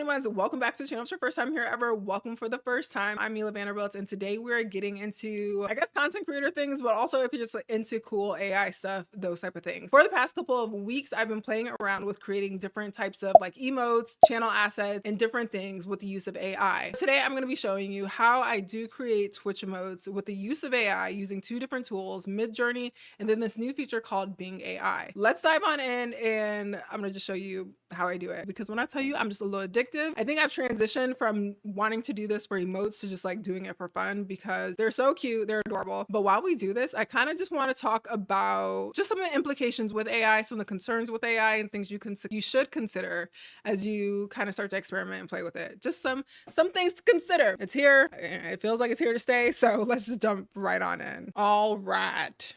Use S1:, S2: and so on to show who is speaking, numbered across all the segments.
S1: honey buns, welcome back to the channel. If it's your first time here ever, welcome for the first time. I'm Meela Vanderbuilt, and today we're getting into, I guess, content creator things, but also if you're just like, into cool AI stuff, those type of things. For the past couple of weeks, I've been playing around with creating different types of like emotes, channel assets, and different things with the use of AI. Today, I'm going to be showing you how I do create Twitch emotes with the use of AI using two different tools, MidJourney, and then this new feature called Bing AI. Let's dive on in, and I'm going to just show you how I do it, because when I tell you I'm just a little addictive, I think I've transitioned from wanting to do this for emotes to just like doing it for fun because they're so cute, they're adorable. But while we do this, I kind of just want to talk about just some of the implications with AI, some of the concerns with AI, and things you should consider as you kind of start to experiment and play with it. Just some things to consider. It's here, it feels like it's here to stay, so let's just jump right on in. All right.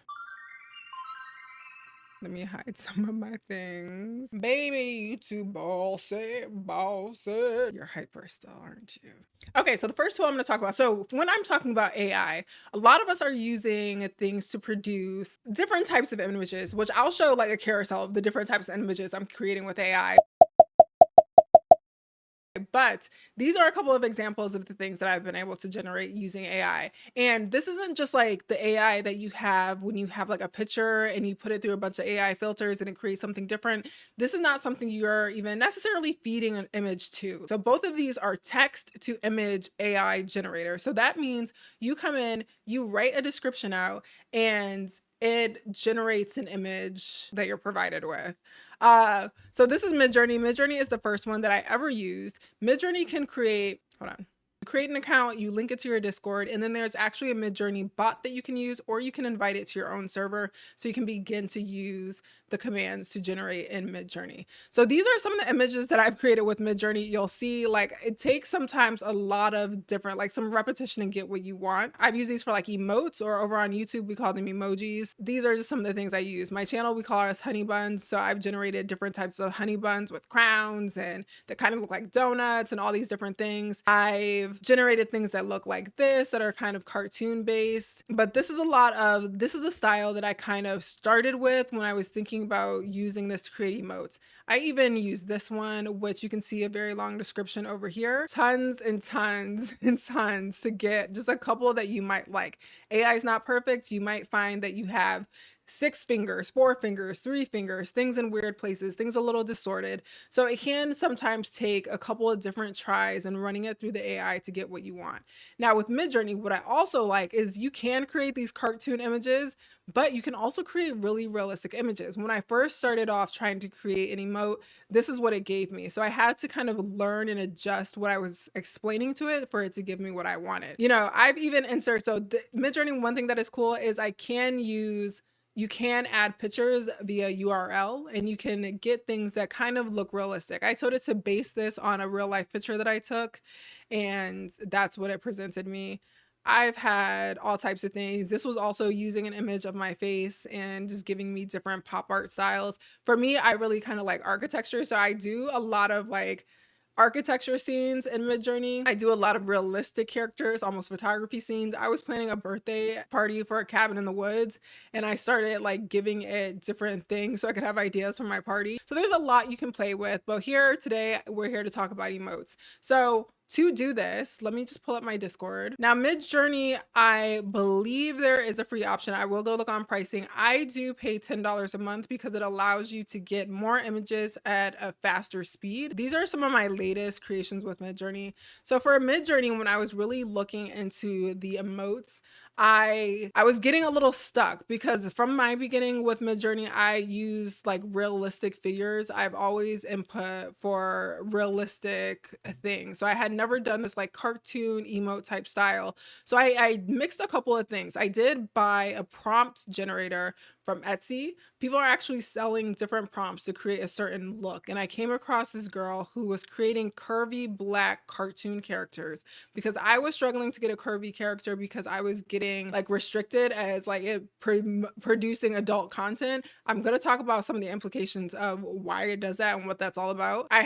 S1: Let me hide some of my things. Baby, you too bossy, bossy. You're hyper still, aren't you? Okay, so the first tool I'm gonna talk about. So when I'm talking about AI, a lot of us are using things to produce different types of images, which I'll show like a carousel of the different types of images I'm creating with AI. But these are a couple of examples of the things that I've been able to generate using AI. And this isn't just like the AI that you have when you have like a picture and you put it through a bunch of AI filters and it creates something different. This is not something you're even necessarily feeding an image to. So both of these are text to image AI generator. So that means you come in, you write a description out, and it generates an image that you're provided with. So this is MidJourney. MidJourney is the first one that I ever used. MidJourney can create, hold on. You create an account, you link it to your Discord, and then there's actually a MidJourney bot that you can use, or you can invite it to your own server so you can begin to use the commands to generate in MidJourney. So these are some of the images that I've created with MidJourney. You'll see like it takes sometimes a lot of different, like some repetition to get what you want. I've used these for like emotes, or over on YouTube, we call them emojis. These are just some of the things I use. My channel, we call us honey buns. So I've generated different types of honey buns with crowns and that kind of look like donuts and all these different things. I've generated things that look like this that are kind of cartoon based, but this is a style that I kind of started with when I was thinking about using this to create emotes. I even use this one, which you can see a very long description over here. Tons and tons and tons to get just a couple that you might like. AI is not perfect. You might find that you have 6 fingers, 4 fingers, 3 fingers, things in weird places, things a little distorted. So it can sometimes take a couple of different tries and running it through the AI to get what you want. Now with MidJourney, what I also like is you can create these cartoon images, but you can also create really realistic images. When I first started off trying to create an emote, this is what it gave me. So I had to kind of learn and adjust what I was explaining to it for it to give me what I wanted. You know, I've even inserted, so the MidJourney, one thing that is cool is you can add pictures via URL, and you can get things that kind of look realistic. I told it to base this on a real life picture that I took, and that's what it presented me. I've had all types of things. This was also using an image of my face and just giving me different pop art styles. For me, I really kind of like architecture, so I do a lot of like architecture scenes in MidJourney. I do a lot of realistic characters, almost photography scenes. I was planning a birthday party for a cabin in the woods, and I started like giving it different things so I could have ideas for my party. So there's a lot you can play with, but here today, we're here to talk about emotes. So to do this, let me just pull up my Discord. Now, MidJourney, I believe there is a free option. I will go look on pricing. I do pay $10 a month because it allows you to get more images at a faster speed. These are some of my latest creations with MidJourney. So for MidJourney, when I was really looking into the emotes, I was getting a little stuck because from my beginning with MidJourney, I used like realistic figures. I've always input for realistic things. So I had never done this like cartoon emote type style. So I mixed a couple of things. I did buy a prompt generator from Etsy. People are actually selling different prompts to create a certain look. And I came across this girl who was creating curvy black cartoon characters because I was struggling to get a curvy character because I was getting like restricted as like it producing adult content. I'm going to talk about some of the implications of why it does that and what that's all about. I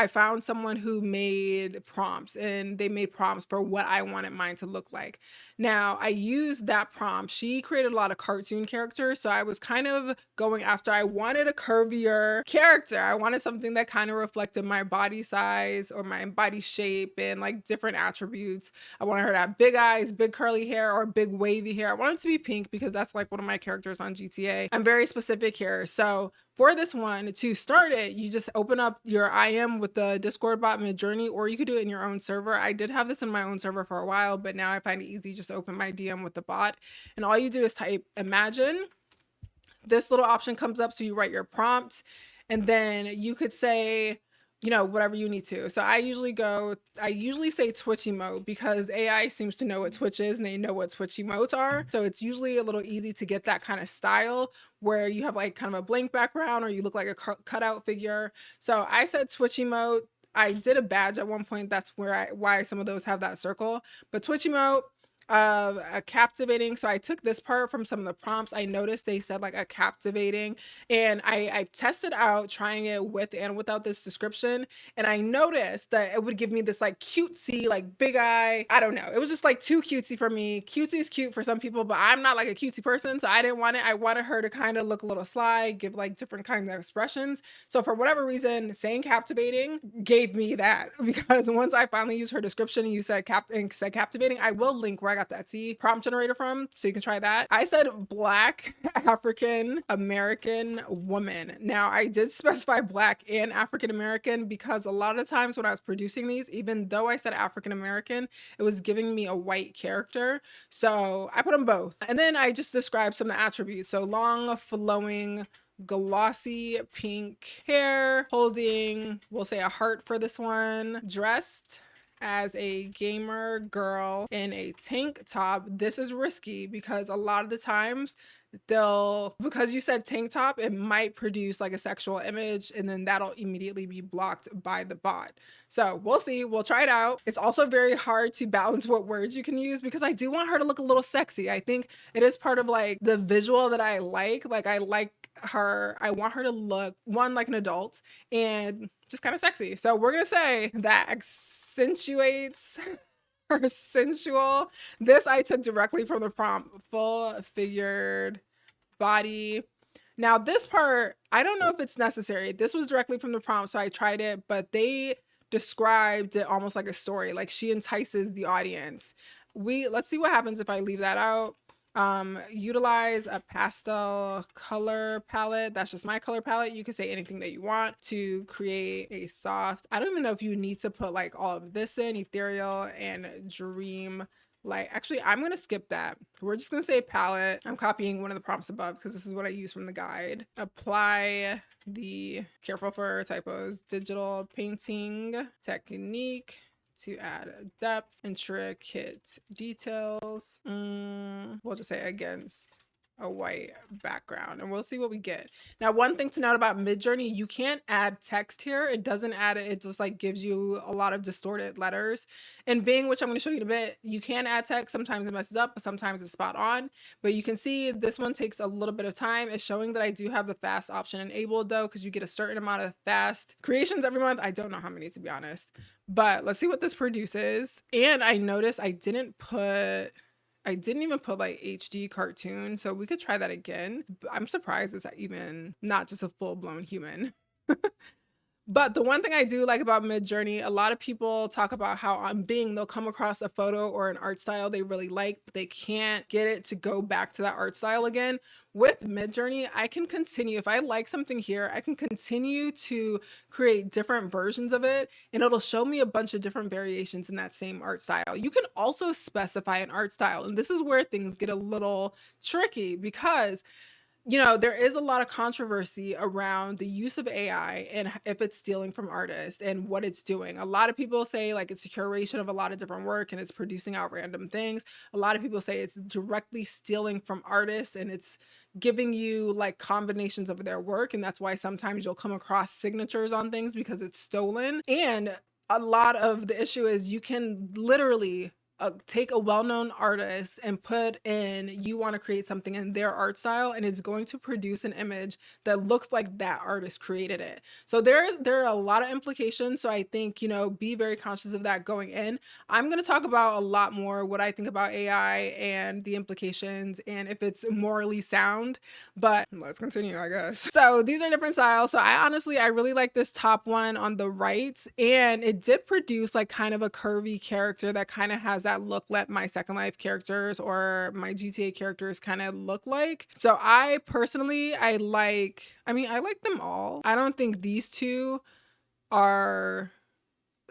S1: found someone who made prompts, and they made prompts for what I wanted mine to look like. Now, I used that prompt. She created a lot of cartoon characters, so I was kind of going after, I wanted a curvier character. I wanted something that kind of reflected my body size or my body shape and like different attributes. I wanted her to have big eyes, big curly hair, or big wavy hair. I wanted it to be pink because that's like one of my characters on GTA. I'm very specific here. So for this one, to start it, you just open up your IM with the Discord bot MidJourney, or you could do it in your own server. I did have this in my own server for a while, but now I find it easy just to open my DM with the bot. And all you do is type imagine. This little option comes up, so you write your prompt, and then you could say, you know, whatever you need to. So I usually say Twitch emote because AI seems to know what Twitch is and they know what Twitch emotes are. So it's usually a little easy to get that kind of style where you have like kind of a blank background or you look like a cutout figure. So I said Twitch emote. I did a badge at one point. That's why some of those have that circle. But Twitch emote, a captivating. So I took this part from some of the prompts. I noticed they said like a captivating, and I tested out trying it with and without this description, and I noticed that it would give me this like cutesy, like big eye. I don't know. It was just like too cutesy for me. Cutesy is cute for some people, but I'm not like a cutesy person, so I didn't want it. I wanted her to kind of look a little sly, give like different kinds of expressions. So for whatever reason, saying captivating gave me that because once I finally used her description and you said captivating, I will link where I got the Etsy prompt generator from, so you can try that. I said Black African American woman. Now I did specify Black and African American because a lot of times when I was producing these, even though I said African American, it was giving me a white character. So I put them both. And then I just described some of the attributes. So long, flowing, glossy pink hair, holding, we'll say a heart for this one, dressed as a gamer girl in a tank top. This is risky because a lot of the times because you said tank top, it might produce like a sexual image and then that'll immediately be blocked by the bot. So we'll see, we'll try it out. It's also very hard to balance what words you can use because I do want her to look a little sexy. I think it is part of like the visual that I like her, I want her to look one like an adult and just kind of sexy. So we're gonna say that accentuates her sensual. This I took directly from the prompt, full figured body. Now this part, I don't know if it's necessary. This was directly from the prompt, so I tried it, but they described it almost like a story, like she entices the audience. Let's see what happens if I leave that out. Utilize a pastel color palette. That's just my color palette. You can say anything that you want to create a soft, I don't even know if you need to put like all of this in, ethereal and dream. Like, actually, I'm going to skip that. We're just going to say palette. I'm copying one of the prompts above because this is what I use from the guide. Apply the, careful for typos, digital painting technique to add depth, intricate details. We'll just say against a white background and we'll see what we get. Now, one thing to note about MidJourney, you can't add text here. It doesn't add it. It just like gives you a lot of distorted letters. And Bing, which I'm going to show you in a bit, you can add text. Sometimes it messes up, but sometimes it's spot on. But you can see this one takes a little bit of time. It's showing that I do have the fast option enabled though, because you get a certain amount of fast creations every month. I don't know how many, to be honest, but let's see what this produces. And I noticed I didn't even put like HD cartoon, so we could try that again. I'm surprised it's even not just a full-blown human. But the one thing I do like about MidJourney, a lot of people talk about how on Bing, they'll come across a photo or an art style they really like, but they can't get it to go back to that art style again. With MidJourney, I can continue. If I like something here, I can continue to create different versions of it, and it'll show me a bunch of different variations in that same art style. You can also specify an art style, and this is where things get a little tricky because you know, there is a lot of controversy around the use of AI and if it's stealing from artists and what it's doing. A lot of people say like it's a curation of a lot of different work and it's producing out random things. A lot of people say it's directly stealing from artists and it's giving you like combinations of their work. And that's why sometimes you'll come across signatures on things because it's stolen. And a lot of the issue is you can literally take a well-known artist and put in you want to create something in their art style, and it's going to produce an image that looks like that artist created it. So there are a lot of implications. So I think, be very conscious of that going in. I'm going to talk about a lot more what I think about AI and the implications and if it's morally sound, but let's continue, I guess. So these are different styles. So I really like this top one on the right, and it did produce like kind of a curvy character that kind of has that look that my Second Life characters or my GTA characters kind of look like. So I personally, I like them all. I don't think these two are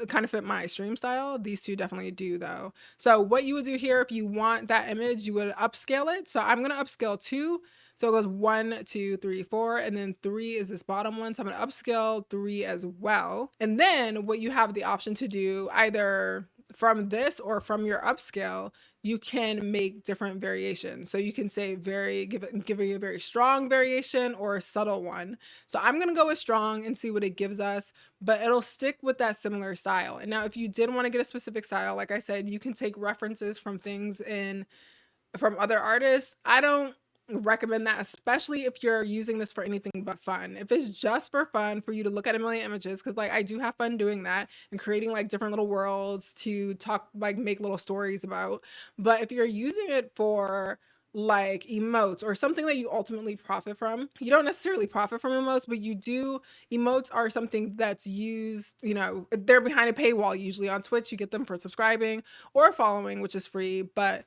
S1: kind of fit my stream style. These two definitely do though. So what you would do here, if you want that image, you would upscale it. So I'm going to upscale 2. So it goes 1, 2, 3, 4, and then 3 is this bottom one. So I'm going to upscale 3 as well. And then what you have the option to do, either from this or from your upscale, you can make different variations. So you can say give it a very strong variation or a subtle one. So I'm going to go with strong and see what it gives us, but it'll stick with that similar style. And now if you did want to get a specific style, like I said, you can take references from things from other artists. I don't recommend that, especially if you're using this for anything but fun. If it's just for fun for you to look at a million images, because like I do have fun doing that and creating like different little worlds to talk, like make little stories about. But if you're using it for like emotes or something that you ultimately profit from, you don't necessarily profit from emotes, but you do. Emotes are something that's used, they're behind a paywall. Usually on Twitch you get them for subscribing or following, which is free. But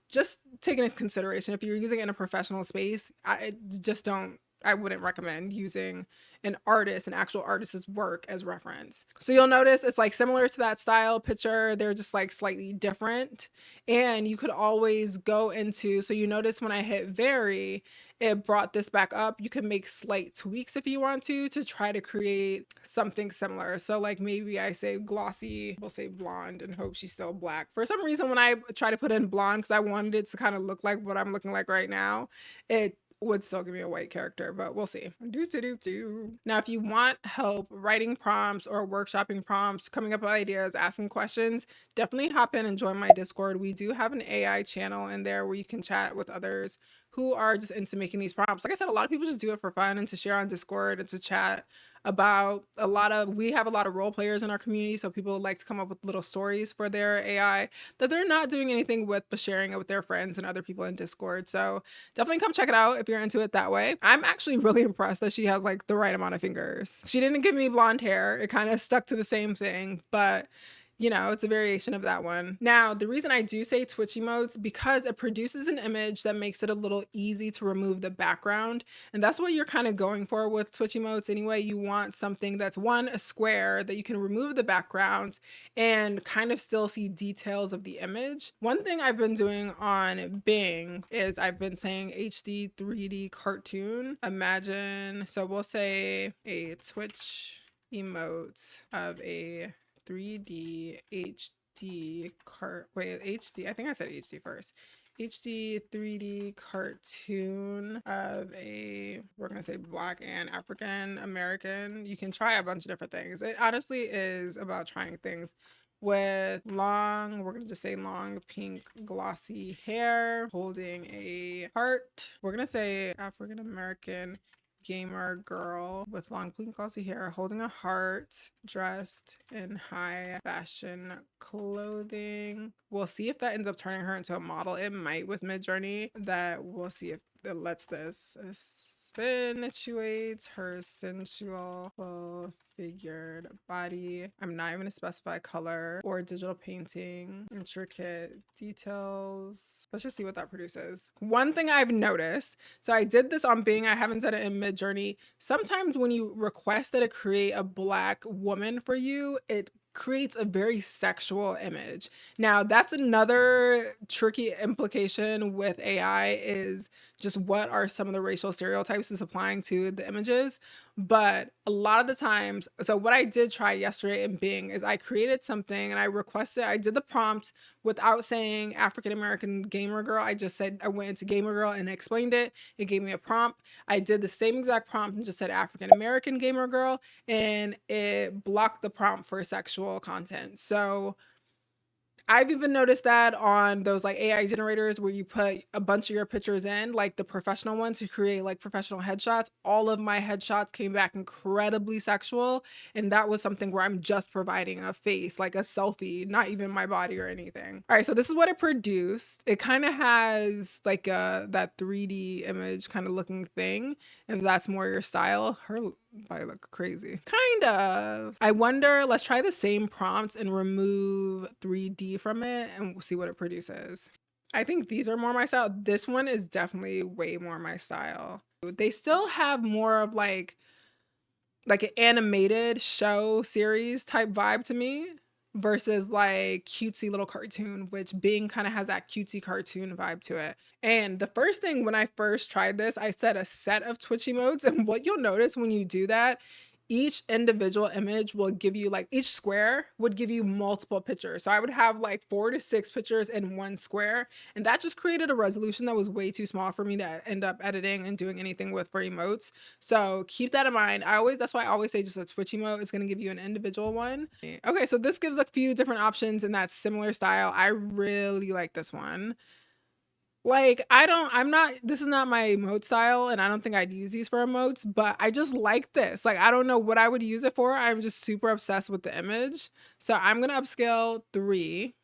S1: just taking into consideration, if you're using it in a professional space, I wouldn't recommend using an actual artist's work as reference. So you'll notice it's like similar to that style picture. They're just like slightly different. And you could always go into, so you notice when I hit vary, it brought this back up. You can make slight tweaks if you want to try to create something similar. So like maybe I say glossy, we'll say blonde and hope she's still black. For some reason, when I try to put in blonde, because I wanted it to kind of look like what I'm looking like right now, it would still give me a white character, but we'll see. Now, if you want help writing prompts or workshopping prompts, coming up with ideas, asking questions, definitely hop in and join my Discord. We do have an AI channel in there where you can chat with others who are just into making these prompts. Like I said, a lot of people just do it for fun and to share on Discord and to chat about we have a lot of role players in our community. So people like to come up with little stories for their AI that they're not doing anything with, but sharing it with their friends and other people in Discord. So definitely come check it out if you're into it that way. I'm actually really impressed that she has like the right amount of fingers. She didn't give me blonde hair. It kind of stuck to the same thing, but it's a variation of that one. Now, the reason I do say Twitch emotes, because it produces an image that makes it a little easy to remove the background. And that's what you're kind of going for with Twitch emotes anyway. You want something that's a square that you can remove the background and kind of still see details of the image. One thing I've been doing on Bing is I've been saying HD 3D cartoon. Imagine, so we'll say a Twitch emote of a 3D HD HD, I think I said HD first. HD 3D cartoon of we're gonna say Black and African American. You can try a bunch of different things. It honestly is about trying things with we're gonna just say long pink glossy hair, holding a heart. We're gonna say African American gamer girl with long pink glossy hair holding a heart, dressed in high fashion clothing. We'll see if that ends up turning her into a model. It might with MidJourney. That we'll see if it lets this accentuates her sensual full figured body. I'm not even gonna specify color or digital painting, intricate details. Let's just see what that produces. One thing I've noticed, so I did this on Bing, I haven't done it in MidJourney. Sometimes when you request that it create a Black woman for you, it creates a very sexual image. Now, that's another tricky implication with AI, is just what are some of the racial stereotypes it's applying to the images. But a lot of the times, so what I did try yesterday in Bing is I created something and I did the prompt without saying African American gamer girl. I just said, I went into gamer girl and explained it. It gave me a prompt. I did the same exact prompt and just said African American gamer girl, and it blocked the prompt for sexual content. So I've even noticed that on those like AI generators where you put a bunch of your pictures in, like the professional ones to create like professional headshots. All of my headshots came back incredibly sexual. And that was something where I'm just providing a face, like a selfie, not even my body or anything. All right, so this is what it produced. It kind of has like that 3D image kind of looking thing. If that's more your style, her body look crazy. Kind of. I wonder, let's try the same prompt and remove 3D from it and see what it produces. I think these are more my style. This one is definitely way more my style. They still have more of like an animated show series type vibe to me versus like cutesy little cartoon, which Bing kind of has that cutesy cartoon vibe to it. And the first thing when I first tried this, I set a set of Twitch emotes. And what you'll notice when you do that, each individual image will give you like each square would give you multiple pictures. So I would have like 4 to 6 pictures in one square. And that just created a resolution that was way too small for me to end up editing and doing anything with for emotes. So keep that in mind. That's why I always say just a Twitch emote is going to give you an individual one. Okay, so this gives a few different options in that similar style. I really like this one. Like, this is not my emote style, and I don't think I'd use these for emotes, but I just like this. Like, I don't know what I would use it for. I'm just super obsessed with the image. So I'm gonna upscale 3.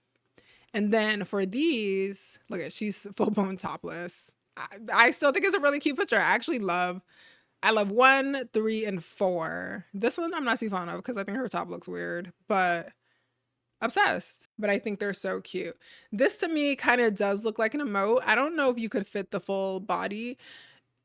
S1: And then for these, look at, she's full blown topless. I still think it's a really cute picture. I love 1, 3, and 4. This one I'm not too fond of because I think her top looks weird, but obsessed. But I think they're so cute. This to me kind of does look like an emote. I don't know if you could fit the full body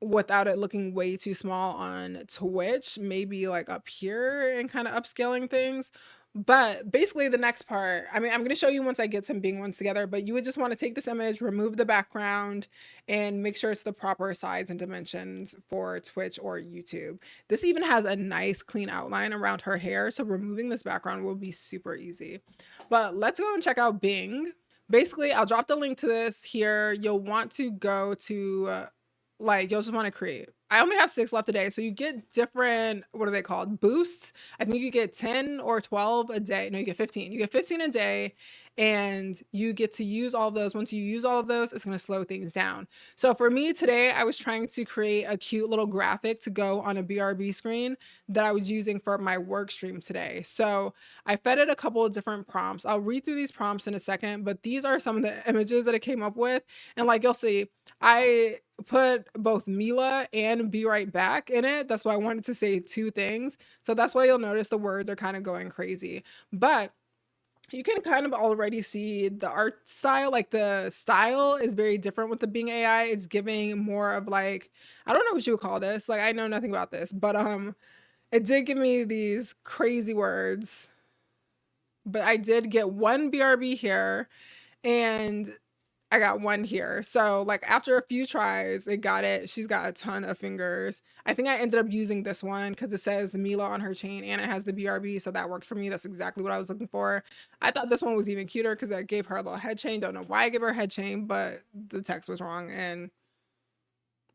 S1: without it looking way too small on Twitch, maybe like up here and kind of upscaling things. But basically the next part, I mean, I'm going to show you once I get some Bing ones together, but you would just want to take this image, remove the background, and make sure it's the proper size and dimensions for Twitch or YouTube. This even has a nice clean outline around her hair, so removing this background will be super easy. But let's go and check out Bing. Basically, I'll drop the link to this here. You'll want to go to like you'll just want to create. I only have 6 left today, so you get different, what are they called, boosts. I think you get 10 or 12 a day. No, you get 15. You get 15 a day, and you get to use all of those. Once you use all of those, it's going to slow things down. So for me today, I was trying to create a cute little graphic to go on a BRB screen that I was using for my work stream today. So I fed it a couple of different prompts. I'll read through these prompts in a second, but these are some of the images that it came up with. And like you'll see, I put both Meela and Be Right Back in it. That's why I wanted to say 2 things. So that's why you'll notice the words are kind of going crazy. But you can kind of already see the art style, like the style is very different with the Bing AI. It's giving more of like, I don't know what you would call this. Like I know nothing about this, but it did give me these crazy words. But I did get 1 BRB here and I got 1 here. So like after a few tries, it got it. She's got a ton of fingers. I think I ended up using this one because it says Meela on her chain and it has the BRB. So that worked for me. That's exactly what I was looking for. I thought this one was even cuter because I gave her a little head chain. Don't know why I gave her a head chain, but the text was wrong. And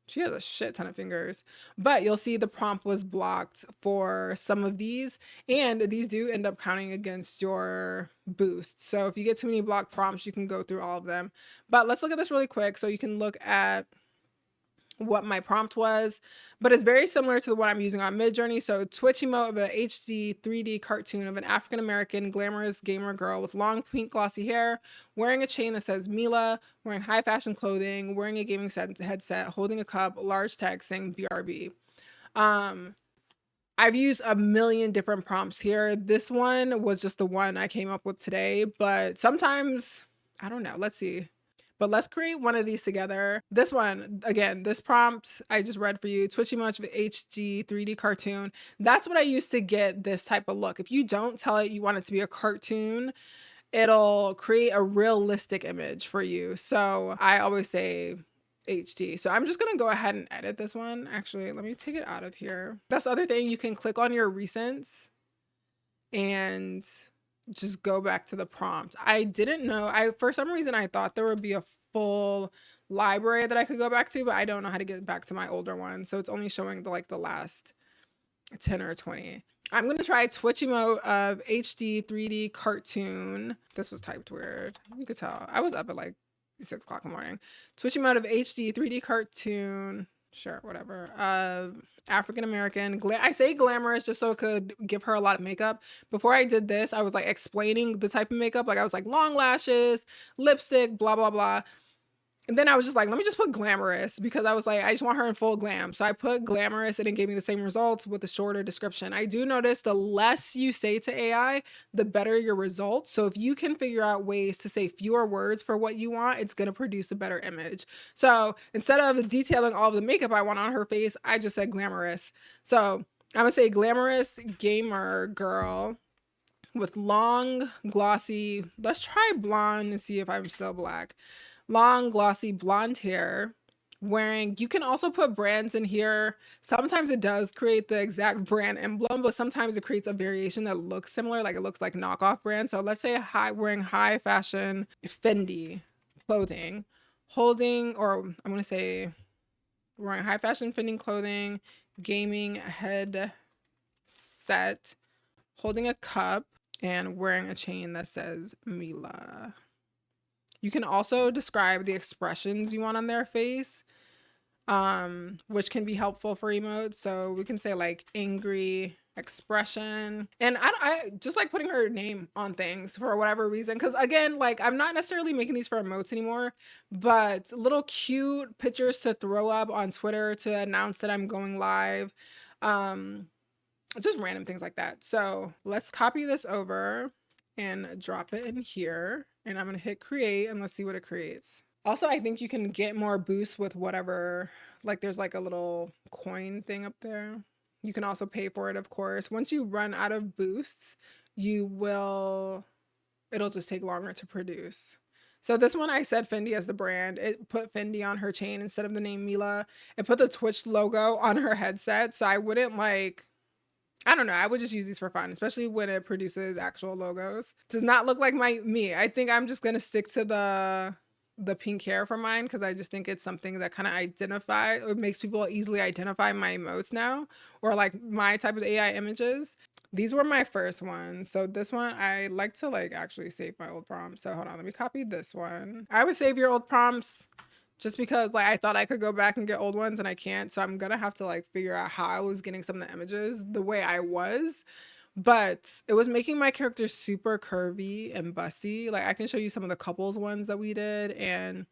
S1: she has a shit ton of fingers, but you'll see the prompt was blocked for some of these, and these do end up counting against your boost. So if you get too many blocked prompts, you can go through all of them. But let's look at this really quick so you can look at what my prompt was, but it's very similar to the one I'm using on MidJourney. So Twitch emote of a HD 3D cartoon of an African-American glamorous gamer girl with long pink glossy hair, wearing a chain that says Meela, wearing high fashion clothing, wearing a gaming headset, holding a cup, large text saying BRB. I've used a million different prompts here. This one was just the one I came up with today, but sometimes, I don't know, let's see. But let's create one of these together. This one, again, this prompt I just read for you, Twitchy Much of HD 3D cartoon. That's what I use to get this type of look. If you don't tell it you want it to be a cartoon, it'll create a realistic image for you. So I always say HD. So I'm just gonna go ahead and edit this one. Actually, let me take it out of here. That's the other thing. You can click on your recents and just go back to the prompt. I didn't know, for some reason I thought there would be a full library that I could go back to, but I don't know how to get back to my older one. So it's only showing the last 10 or 20. I'm gonna try Twitch emote of HD 3D cartoon. This was typed weird. You could tell. I was up at like 6 o'clock in the morning. Twitch emote of HD 3D cartoon. Sure, whatever. African American. I say glamorous just so it could give her a lot of makeup. Before I did this, I was like explaining the type of makeup. Like I was like long lashes, lipstick, blah, blah, blah. And then I was just like, let me just put glamorous because I was like, I just want her in full glam. So I put glamorous and it gave me the same results with a shorter description. I do notice the less you say to AI, the better your results. So if you can figure out ways to say fewer words for what you want, it's going to produce a better image. So instead of detailing all of the makeup I want on her face, I just said glamorous. So I'm going to say glamorous gamer girl with long, glossy, let's try blonde and see if I'm still black. Long, glossy blonde hair, wearing, you can also put brands in here. Sometimes it does create the exact brand emblem, but sometimes it creates a variation that looks similar, like it looks like knockoff brand. So let's say wearing high fashion Fendi clothing, holding, or I'm gonna say wearing high fashion Fendi clothing, gaming headset, holding a cup, and wearing a chain that says Meela. You can also describe the expressions you want on their face, which can be helpful for emotes. So we can say like angry expression. And I just like putting her name on things for whatever reason. Cause again, like I'm not necessarily making these for emotes anymore, but little cute pictures to throw up on Twitter to announce that I'm going live. Just random things like that. So let's copy this over and drop it in here. And I'm gonna hit create and let's see what it creates. Also, I think you can get more boosts with whatever, like there's like a little coin thing up there. You can also pay for it, of course. Once you run out of boosts, it'll just take longer to produce. So this one, I said Fendi as the brand. It put Fendi on her chain instead of the name Meela. It put the Twitch logo on her headset. So I wouldn't like, I don't know. I would just use these for fun, especially when it produces actual logos. Does not look like me. I think I'm just gonna stick to the pink hair for mine because I just think it's something that kind of makes people easily identify my emotes now, or like my type of AI images. These were my first ones. So this one, I like to like actually save my old prompts. So hold on, let me copy this one. I would save your old prompts just because like I thought I could go back and get old ones and I can't. So I'm gonna have to like figure out how I was getting some of the images the way I was. But it was making my character super curvy and busty. Like I can show you some of the couples ones that we did and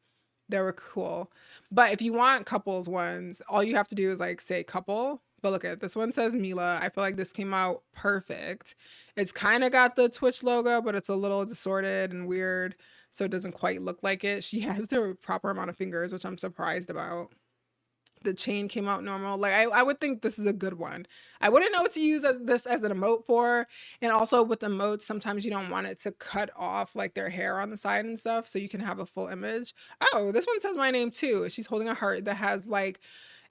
S1: they were cool. But if you want couples ones, all you have to do is like say couple. But look at this one says Meela. I feel like this came out perfect. It's kind of got the Twitch logo, but it's a little distorted and weird. So it doesn't quite look like it. She has the proper amount of fingers, which I'm surprised about. The chain came out normal. Like I would think this is a good one. I wouldn't know what to use this as an emote for. And also with emotes, sometimes you don't want it to cut off like their hair on the side and stuff. So you can have a full image. Oh, this one says my name too. She's holding a heart that has like,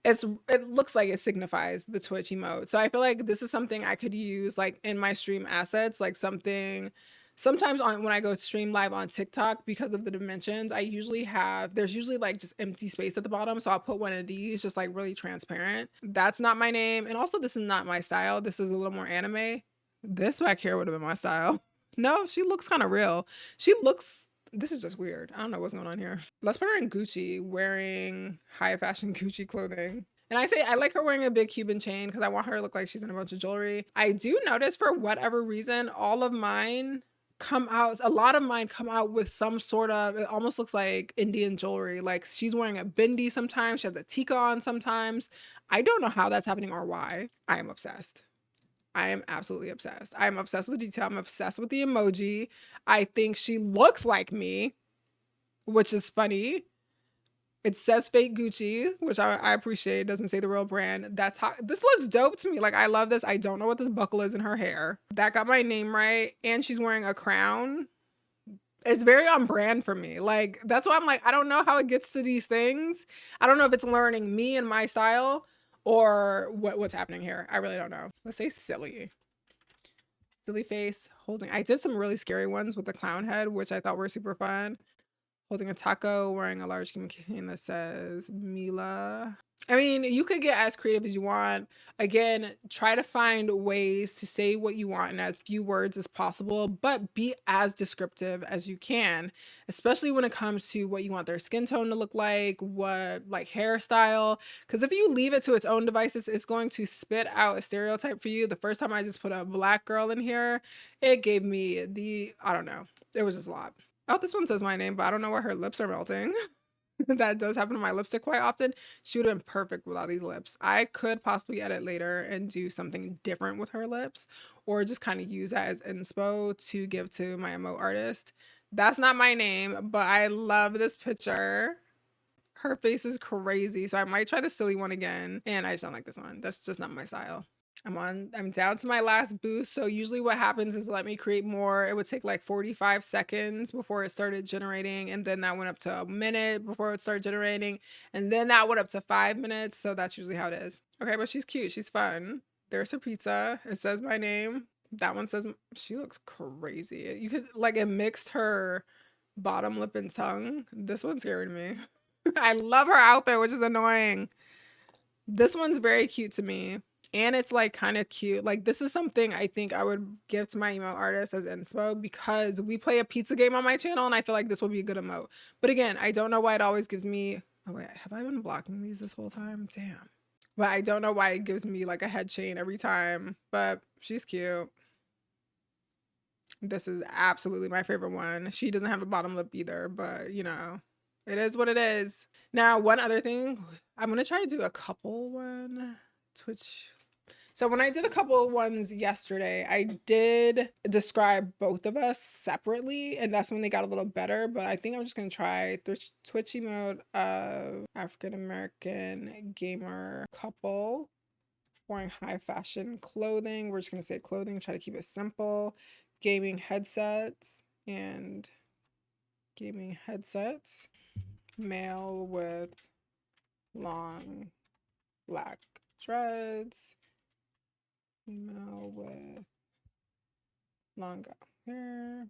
S1: it looks like it signifies the Twitch emote. So I feel like this is something I could use like in my stream assets, like something. Sometimes when I go stream live on TikTok, because of the dimensions, there's usually like just empty space at the bottom. So I'll put one of these just like really transparent. That's not my name. And also this is not my style. This is a little more anime. This back here would have been my style. No, she looks kind of real. This is just weird. I don't know what's going on here. Let's put her in Gucci, wearing high fashion Gucci clothing. And I like her wearing a big Cuban chain because I want her to look like she's in a bunch of jewelry. I do notice for whatever reason, a lot of mine come out with some sort of, it almost looks like Indian jewelry. Like she's wearing a bindi sometimes, she has a tikka on sometimes. I don't know how that's happening or why. I am obsessed. I am absolutely obsessed. I am obsessed with the detail. I'm obsessed with the emoji. I think she looks like me, which is funny. It says fake Gucci, which I appreciate. It doesn't say the real brand. This looks dope to me. Like, I love this. I don't know what this buckle is in her hair. That got my name right. And she's wearing a crown. It's very on brand for me. Like, that's why I'm like, I don't know how it gets to these things. I don't know if it's learning me and my style or what's happening here. I really don't know. Let's say silly. Silly face holding. I did some really scary ones with the clown head, which I thought were super fun. holding a taco, wearing a large cane that says Meela. I mean, you could get as creative as you want. Again, try to find ways to say what you want in as few words as possible, but be as descriptive as you can, especially when it comes to what you want their skin tone to look like hairstyle. Because if you leave it to its own devices, it's going to spit out a stereotype for you. The first time I just put a black girl in here, it gave me I don't know, it was just a lot. Oh, this one says my name, but I don't know where her lips are melting. That does happen to my lipstick quite often. She would have been perfect without these lips. I could possibly edit later and do something different with her lips, or just kind of use that as inspo to give to my emote artist. That's not my name, but I love this picture. Her face is crazy, so I might try the silly one again, and I just don't like this one. That's just not my style. I'm down to my last boost. So usually what happens is let me create more. It would take like 45 seconds before it started generating. And then that went up to a minute before it started generating. And then that went up to 5 minutes. So that's usually how it is. Okay, but she's cute. She's fun. There's her pizza. It says my name. That one says, she looks crazy. You could like, it mixed her bottom lip and tongue. This one scared me. I love her outfit, which is annoying. This one's very cute to me. And it's like kind of cute. Like this is something I think I would give to my emote artist as inspo, because we play a pizza game on my channel and I feel like this will be a good emote. But again, I don't know why it always gives me, oh wait, have I been blocking these this whole time? Damn. But I don't know why it gives me like a head chain every time, but she's cute. This is absolutely my favorite one. She doesn't have a bottom lip either, but you know, it is what it is. Now, one other thing, I'm gonna try to do a couple one. Twitch. So when I did a couple ones yesterday, I did describe both of us separately, and that's when they got a little better. But I think I'm just gonna try Twitch emote of African American gamer couple wearing high fashion clothing. We're just gonna say clothing, try to keep it simple. Gaming headsets and gaming headsets. Male with long black dreads. Female with long hair.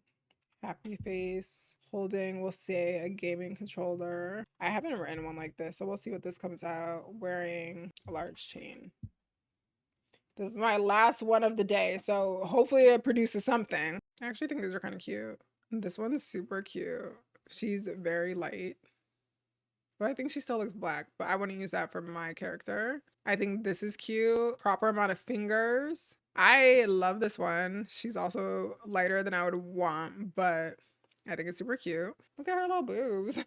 S1: Happy face. Holding, we'll say, a gaming controller. I haven't written one like this, so we'll see what this comes out. Wearing a large chain. This is my last one of the day, so hopefully it produces something. I actually think these are kind of cute. This one's super cute. She's very light. But I think she still looks black, but I want to use that for my character. I think this is cute. Proper amount of fingers. I love this one. She's also lighter than I would want, but I think it's super cute. Look at her little boobs.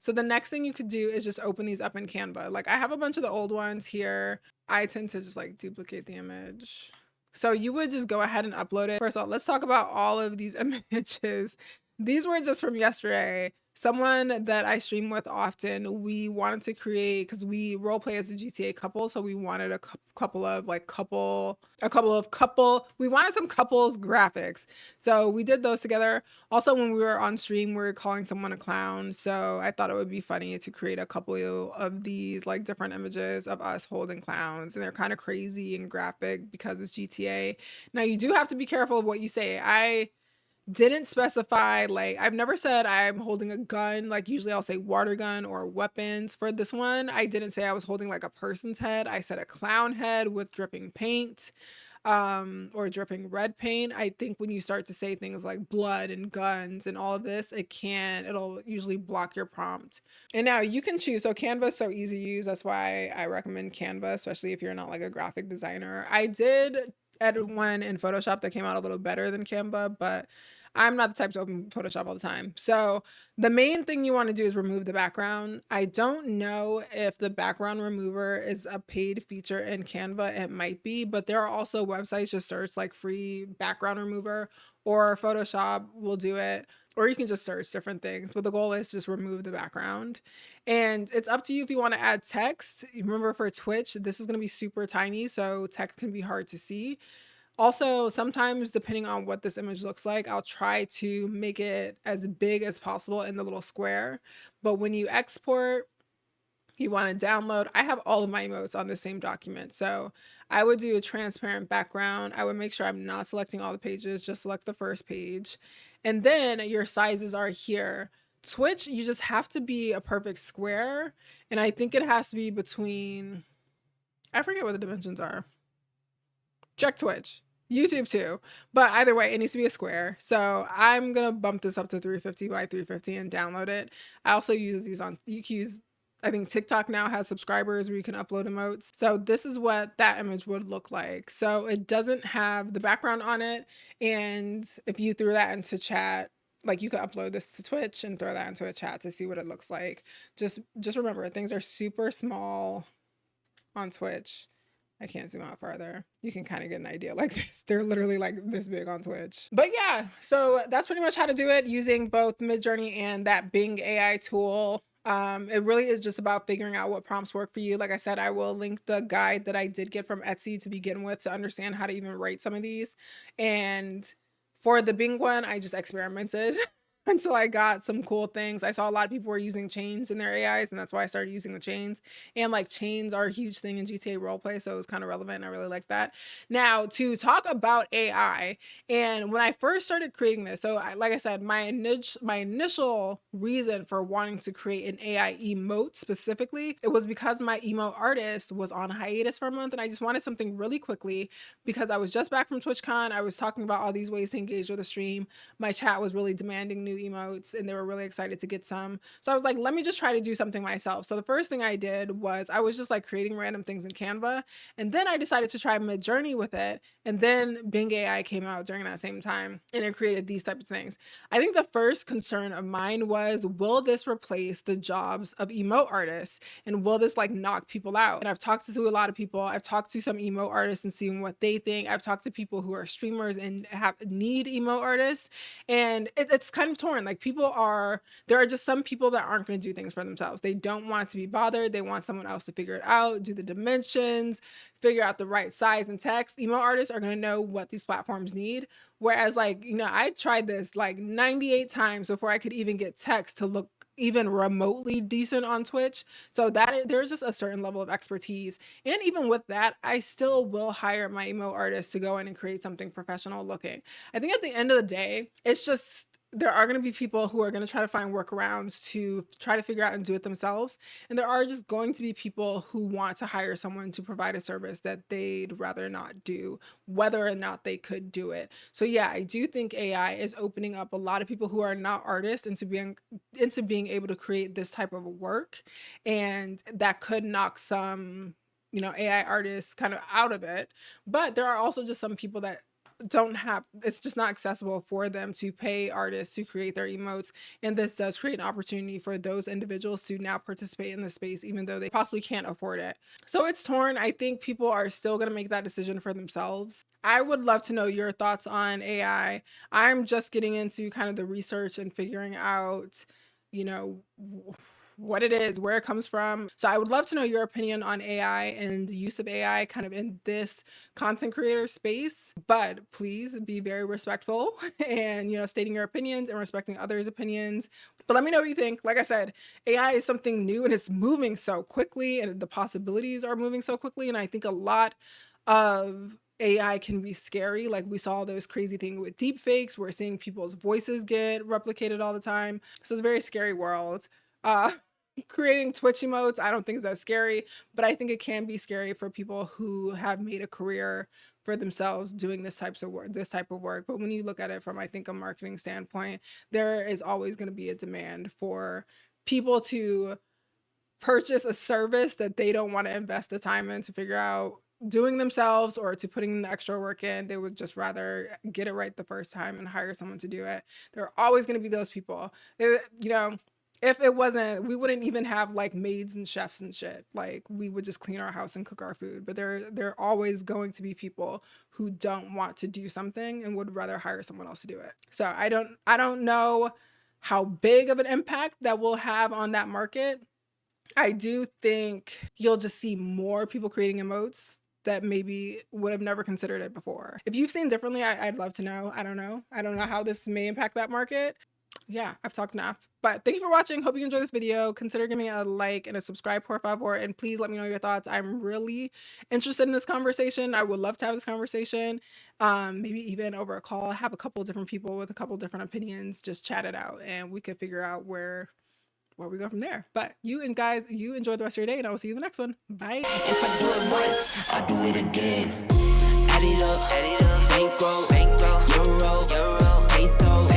S1: So the next thing you could do is just open these up in Canva. Like I have a bunch of the old ones here. I tend to just like duplicate the image. So you would just go ahead and upload it. First of all, let's talk about all of these images. These were just from yesterday. Someone that I stream with often, we wanted to create, because we role play as a GTA couple, so we wanted a couple of we wanted some couples graphics. So we did those together. Also, when we were on stream, we were calling someone a clown. So I thought it would be funny to create a couple of these like different images of us holding clowns. And they're kind of crazy and graphic because it's GTA. Now you do have to be careful of what you say. I didn't specify, like I've never said I'm holding a gun. Like usually I'll say water gun or weapons. For this one, I didn't say I was holding like a person's head. I said a clown head with dripping paint, or dripping red paint. I think when you start to say things like blood and guns and all of this, it'll usually block your prompt. And now you can choose. So Canva is so easy to use. That's why I recommend Canva, especially if you're not like a graphic designer. I did edit one in Photoshop that came out a little better than Canva, but I'm not the type to open Photoshop all the time. So the main thing you want to do is remove the background. I don't know if the background remover is a paid feature in Canva. It might be, but there are also websites, just search like free background remover, or Photoshop will do it, or you can just search different things. But the goal is just remove the background. And it's up to you if you want to add text. Remember, for Twitch, this is going to be super tiny, so text can be hard to see. Also, sometimes depending on what this image looks like, I'll try to make it as big as possible in the little square. But when you export, you want to download, I have all of my emotes on the same document. So I would do a transparent background. I would make sure I'm not selecting all the pages, just select the first page. And then your sizes are here. Twitch, you just have to be a perfect square, and I think it has to be between, I forget what the dimensions are. Check Twitch. YouTube too. But either way, it needs to be a square. So I'm gonna bump this up to 350 by 350 and download it. I also use these on, you can use, I think TikTok now has subscribers where you can upload emotes. So this is what that image would look like. So it doesn't have the background on it. And if you threw that into chat, like you could upload this to Twitch and throw that into a chat to see what it looks like. Just remember, things are super small on Twitch. I can't zoom out farther. You can kind of get an idea like this. They're literally like this big on Twitch. But yeah, so that's pretty much how to do it using both MidJourney and that Bing AI tool. It really is just about figuring out what prompts work for you. Like I said, I will link the guide that I did get from Etsy to begin with to understand how to even write some of these. And for the Bing one, I just experimented until I got some cool things. I saw a lot of people were using chains in their AIs, and that's why I started using the chains. And like chains are a huge thing in GTA roleplay, so it was kind of relevant. And I really like that. Now to talk about AI, and when I first started creating this, so like I said, my initial reason for wanting to create an AI emote specifically, it was because my emote artist was on hiatus for a month, and I just wanted something really quickly because I was just back from TwitchCon. I was talking about all these ways to engage with the stream. My chat was really demanding new emotes and they were really excited to get some. So I was like, let me just try to do something myself. So the first thing I did was I was just like creating random things in Canva. And then I decided to try MidJourney with it. And then Bing AI came out during that same time and it created these types of things. I think the first concern of mine was, will this replace the jobs of emote artists? And will this like knock people out? And I've talked to a lot of people. I've talked to some emote artists and seen what they think. I've talked to people who are streamers and need emote artists. And it's kind of torn. Like there are just some people that aren't going to do things for themselves. They don't want to be bothered. They want someone else to figure it out, do the dimensions, figure out the right size and text. Emote artists are going to know what these platforms need. Whereas like, I tried this like 98 times before I could even get text to look even remotely decent on Twitch. So there's just a certain level of expertise. And even with that, I still will hire my emote artist to go in and create something professional looking. I think at the end of the day, it's just, there are going to be people who are going to try to find workarounds to try to figure out and do it themselves. And there are just going to be people who want to hire someone to provide a service that they'd rather not do, whether or not they could do it. So yeah, I do think AI is opening up a lot of people who are not artists into being able to create this type of work. And that could knock some, AI artists kind of out of it. But there are also just some people that it's just not accessible for them to pay artists to create their emotes. And this does create an opportunity for those individuals to now participate in the space, even though they possibly can't afford it. So it's torn. I think people are still going to make that decision for themselves. I would love to know your thoughts on AI. I'm just getting into kind of the research and figuring out, you know, what it is, where it comes from. So I would love to know your opinion on AI and the use of AI kind of in this content creator space, but please be very respectful and, stating your opinions and respecting others' opinions. But let me know what you think. Like I said, AI is something new and it's moving so quickly and the possibilities are moving so quickly. And I think a lot of AI can be scary. Like we saw those crazy things with deep fakes. We're seeing people's voices get replicated all the time. So it's a very scary world. Creating Twitch emotes, I don't think is that scary, but I think it can be scary for people who have made a career for themselves doing this type of work. But when you look at it from, I think, a marketing standpoint, there is always going to be a demand for people to purchase a service that they don't want to invest the time in to figure out doing themselves or to putting the extra work in. They would just rather get it right the first time and hire someone to do it. There are always going to be those people. If it wasn't, we wouldn't even have like maids and chefs and shit. Like we would just clean our house and cook our food. But there are always going to be people who don't want to do something and would rather hire someone else to do it. So I don't know how big of an impact that will have on that market. I do think you'll just see more people creating emotes that maybe would have never considered it before. If you've seen differently, I'd love to know. I don't know how this may impact that market. Yeah, I've talked enough. But thank you for watching. Hope you enjoyed this video. Consider giving me a like and a subscribe, por favor. And please let me know your thoughts. I'm really interested in this conversation. I would love to have this conversation. Maybe even over a call. Have a couple of different people with a couple different opinions. Just chat it out, and we could figure out where we go from there. But you and guys, you enjoy the rest of your day, and I will see you in the next one. Bye.
S2: If I do it once, I do it again. Add it up, bankroll, euro, peso.